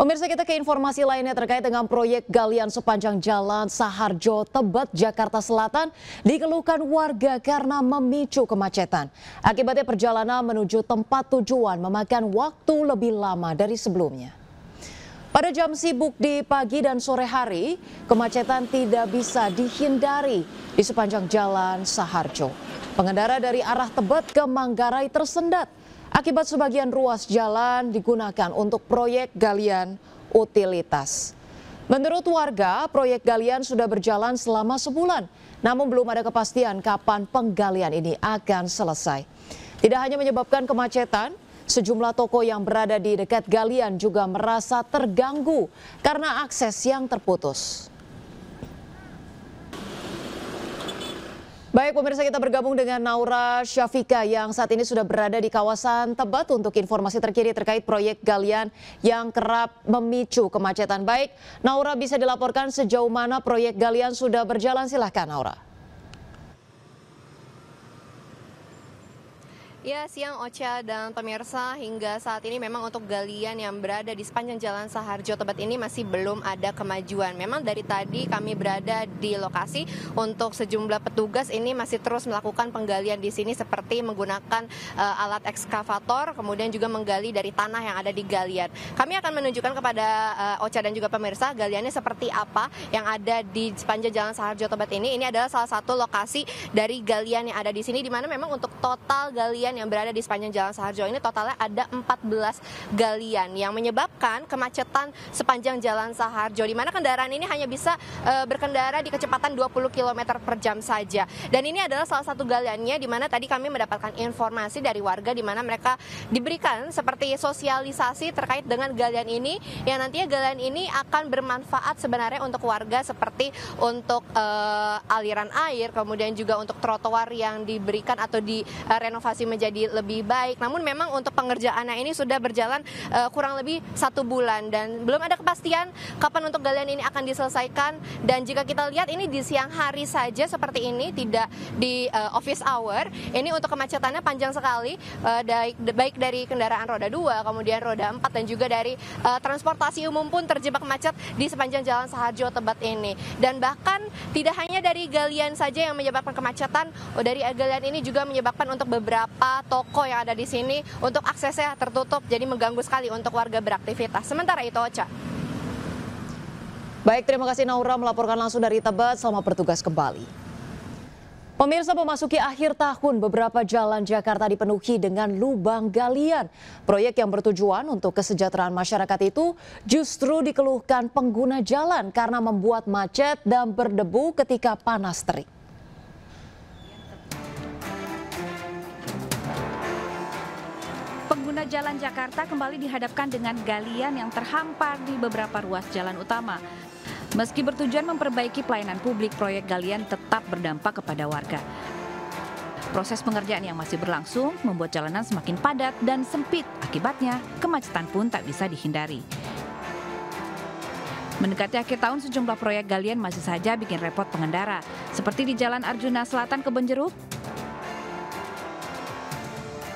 Pemirsa, kita ke informasi lainnya terkait dengan proyek galian sepanjang Jalan Saharjo, Tebet, Jakarta Selatan dikeluhkan warga karena memicu kemacetan. Akibatnya perjalanan menuju tempat tujuan memakan waktu lebih lama dari sebelumnya. Pada jam sibuk di pagi dan sore hari, kemacetan tidak bisa dihindari di sepanjang Jalan Saharjo. Pengendara dari arah Tebet ke Manggarai tersendat akibat sebagian ruas jalan digunakan untuk proyek galian utilitas. Menurut warga, proyek galian sudah berjalan selama sebulan, namun belum ada kepastian kapan penggalian ini akan selesai. Tidak hanya menyebabkan kemacetan, sejumlah toko yang berada di dekat galian juga merasa terganggu karena akses yang terputus. Baik pemirsa, kita bergabung dengan Naura Syafika yang saat ini sudah berada di kawasan Tebet untuk informasi terkini terkait proyek galian yang kerap memicu kemacetan. Baik, Naura, bisa dilaporkan sejauh mana proyek galian sudah berjalan? Silahkan Naura. Ya, siang Ocha dan pemirsa, hingga saat ini memang untuk galian yang berada di sepanjang Jalan Saharjo Tebet ini masih belum ada kemajuan. Memang dari tadi kami berada di lokasi untuk sejumlah petugas ini masih terus melakukan penggalian di sini seperti menggunakan alat ekskavator, kemudian juga menggali dari tanah yang ada di galian. Kami akan menunjukkan kepada Ocha dan juga pemirsa galiannya seperti apa yang ada di sepanjang Jalan Saharjo Tebet ini. Ini adalah salah satu lokasi dari galian yang ada di sini, di mana memang untuk total galian yang berada di sepanjang Jalan Saharjo ini totalnya ada 14 galian yang menyebabkan kemacetan sepanjang Jalan Saharjo, di mana kendaraan ini hanya bisa berkendara di kecepatan 20 km per jam saja. Dan ini adalah salah satu galiannya, di mana tadi kami mendapatkan informasi dari warga di mana mereka diberikan seperti sosialisasi terkait dengan galian ini, yang nantinya galian ini akan bermanfaat sebenarnya untuk warga seperti untuk aliran air, kemudian juga untuk trotoar yang diberikan atau direnovasi menjadi lebih baik. Namun memang untuk pengerjaannya ini sudah berjalan kurang lebih 1 bulan dan belum ada kepastian kapan untuk galian ini akan diselesaikan. Dan jika kita lihat ini di siang hari saja seperti ini, tidak di office hour, ini untuk kemacetannya panjang sekali, baik dari kendaraan roda 2, kemudian roda 4 dan juga dari transportasi umum pun terjebak macet di sepanjang Jalan Saharjo Tebet ini. Dan bahkan tidak hanya dari galian saja yang menyebabkan kemacetan, dari galian ini juga menyebabkan untuk beberapa toko yang ada di sini untuk aksesnya tertutup, jadi mengganggu sekali untuk warga beraktivitas. Sementara itu, Ocha. Baik, terima kasih Naura melaporkan langsung dari Tebet. Selamat bertugas kembali. Pemirsa, memasuki akhir tahun, beberapa jalan Jakarta dipenuhi dengan lubang galian. Proyek yang bertujuan untuk kesejahteraan masyarakat itu justru dikeluhkan pengguna jalan karena membuat macet dan berdebu ketika panas terik. Pengguna jalan Jakarta kembali dihadapkan dengan galian yang terhampar di beberapa ruas jalan utama. Meski bertujuan memperbaiki pelayanan publik, proyek galian tetap berdampak kepada warga. Proses pengerjaan yang masih berlangsung membuat jalanan semakin padat dan sempit. Akibatnya, kemacetan pun tak bisa dihindari. Mendekati akhir tahun, sejumlah proyek galian masih saja bikin repot pengendara, seperti di Jalan Arjuna Selatan Kebonjeruk,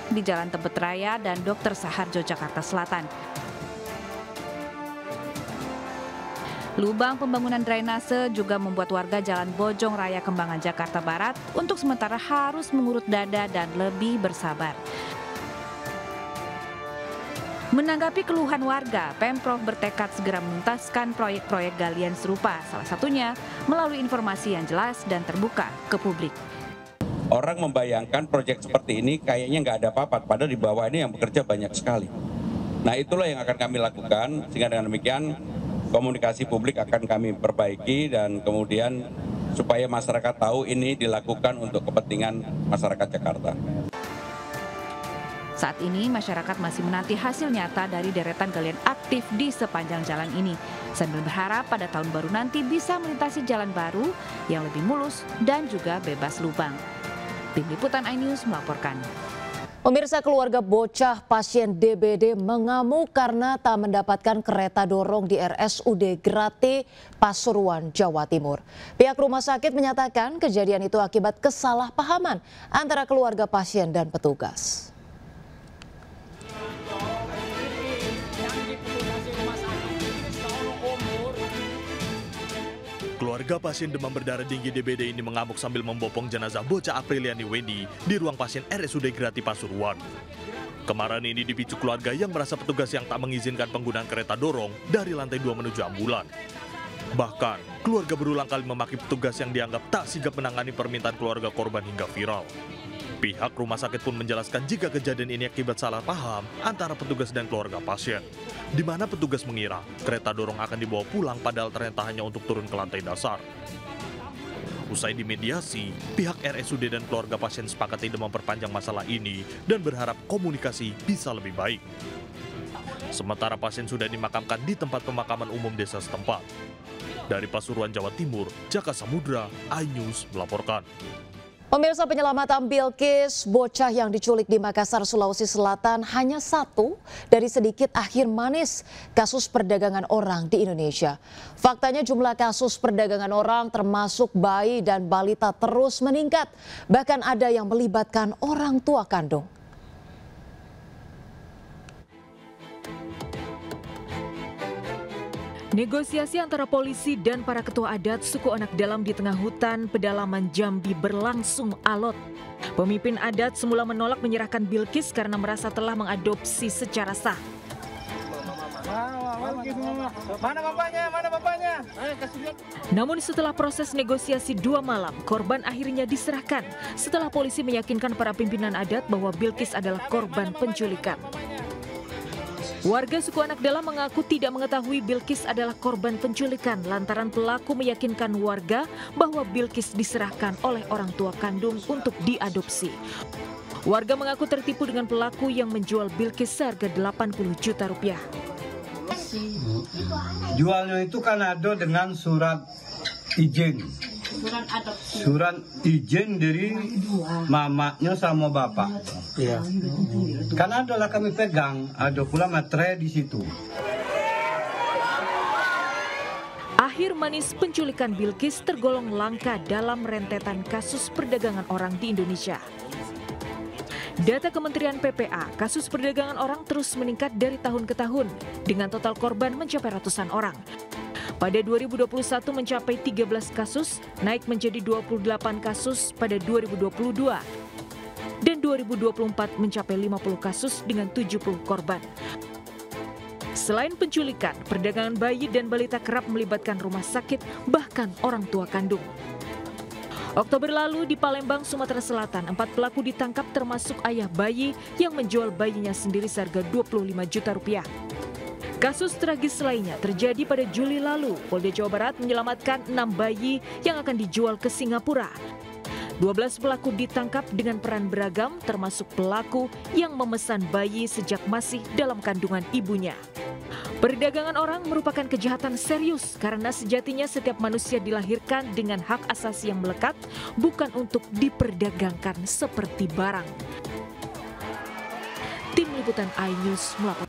di Jalan Tebet Raya dan Dr. Saharjo Jakarta Selatan. Lubang pembangunan drainase juga membuat warga Jalan Bojong Raya Kembangan Jakarta Barat untuk sementara harus mengurut dada dan lebih bersabar. Menanggapi keluhan warga, Pemprov bertekad segera menuntaskan proyek-proyek galian serupa, salah satunya melalui informasi yang jelas dan terbuka ke publik. Orang membayangkan proyek seperti ini kayaknya nggak ada apa-apa, padahal di bawah ini yang bekerja banyak sekali. Nah, itulah yang akan kami lakukan, sehingga dengan demikian komunikasi publik akan kami perbaiki dan kemudian supaya masyarakat tahu ini dilakukan untuk kepentingan masyarakat Jakarta. Saat ini masyarakat masih menanti hasil nyata dari deretan galian aktif di sepanjang jalan ini, sambil berharap pada tahun baru nanti bisa melintasi jalan baru yang lebih mulus dan juga bebas lubang. Tim Liputan iNews melaporkan. Pemirsa, keluarga bocah pasien DBD mengamuk karena tak mendapatkan kereta dorong di RSUD Grate, Pasuruan, Jawa Timur. Pihak rumah sakit menyatakan kejadian itu akibat kesalahpahaman antara keluarga pasien dan petugas. Keluarga pasien demam berdarah tinggi DBD ini mengamuk sambil membopong jenazah bocah Apriliani Wendy di ruang pasien RSUD Grati Pasuruan. Kemarahan ini dipicu keluarga yang merasa petugas yang tak mengizinkan penggunaan kereta dorong dari lantai 2 menuju ambulan. Bahkan, keluarga berulang kali memaki petugas yang dianggap tak sigap menangani permintaan keluarga korban hingga viral. Pihak rumah sakit pun menjelaskan jika kejadian ini akibat salah paham antara petugas dan keluarga pasien, di mana petugas mengira kereta dorong akan dibawa pulang padahal ternyata hanya untuk turun ke lantai dasar. Usai dimediasi, pihak RSUD dan keluarga pasien sepakat tidak memperpanjang masalah ini dan berharap komunikasi bisa lebih baik. Sementara pasien sudah dimakamkan di tempat pemakaman umum desa setempat. Dari Pasuruan, Jawa Timur, Jaka Samudra, iNews melaporkan. Pemirsa, penyelamatan Bilqis, bocah yang diculik di Makassar, Sulawesi Selatan, hanya satu dari sedikit akhir manis kasus perdagangan orang di Indonesia. Faktanya jumlah kasus perdagangan orang termasuk bayi dan balita terus meningkat. Bahkan ada yang melibatkan orang tua kandung. Negosiasi antara polisi dan para ketua adat suku Anak Dalam di tengah hutan pedalaman Jambi berlangsung alot. Pemimpin adat semula menolak menyerahkan Bilqis karena merasa telah mengadopsi secara sah. Mana bapaknya? Namun setelah proses negosiasi 2 malam, korban akhirnya diserahkan setelah polisi meyakinkan para pimpinan adat bahwa Bilqis adalah korban penculikan. Warga suku Anak Dalam mengaku tidak mengetahui Bilqis adalah korban penculikan lantaran pelaku meyakinkan warga bahwa Bilqis diserahkan oleh orang tua kandung untuk diadopsi. Warga mengaku tertipu dengan pelaku yang menjual Bilqis seharga 80 juta rupiah. Jualnya itu kan ada dengan surat izin. Surat izin dari mamanya sama bapak. Iya. Karena adalah kami pegang, ada pula materai di situ. Akhir manis penculikan Bilqis tergolong langka dalam rentetan kasus perdagangan orang di Indonesia. Data Kementerian PPA, kasus perdagangan orang terus meningkat dari tahun ke tahun dengan total korban mencapai ratusan orang. Pada 2021 mencapai 13 kasus, naik menjadi 28 kasus pada 2022. Dan 2024 mencapai 50 kasus dengan 70 korban. Selain penculikan, perdagangan bayi dan balita kerap melibatkan rumah sakit, bahkan orang tua kandung. Oktober lalu di Palembang, Sumatera Selatan, 4 pelaku ditangkap termasuk ayah bayi yang menjual bayinya sendiri seharga 25 juta rupiah. Kasus tragis lainnya terjadi pada Juli lalu. Polda Jawa Barat menyelamatkan 6 bayi yang akan dijual ke Singapura. 12 pelaku ditangkap dengan peran beragam, termasuk pelaku yang memesan bayi sejak masih dalam kandungan ibunya. Perdagangan orang merupakan kejahatan serius karena sejatinya setiap manusia dilahirkan dengan hak asasi yang melekat, bukan untuk diperdagangkan seperti barang. Tim Liputan iNews melaporkan.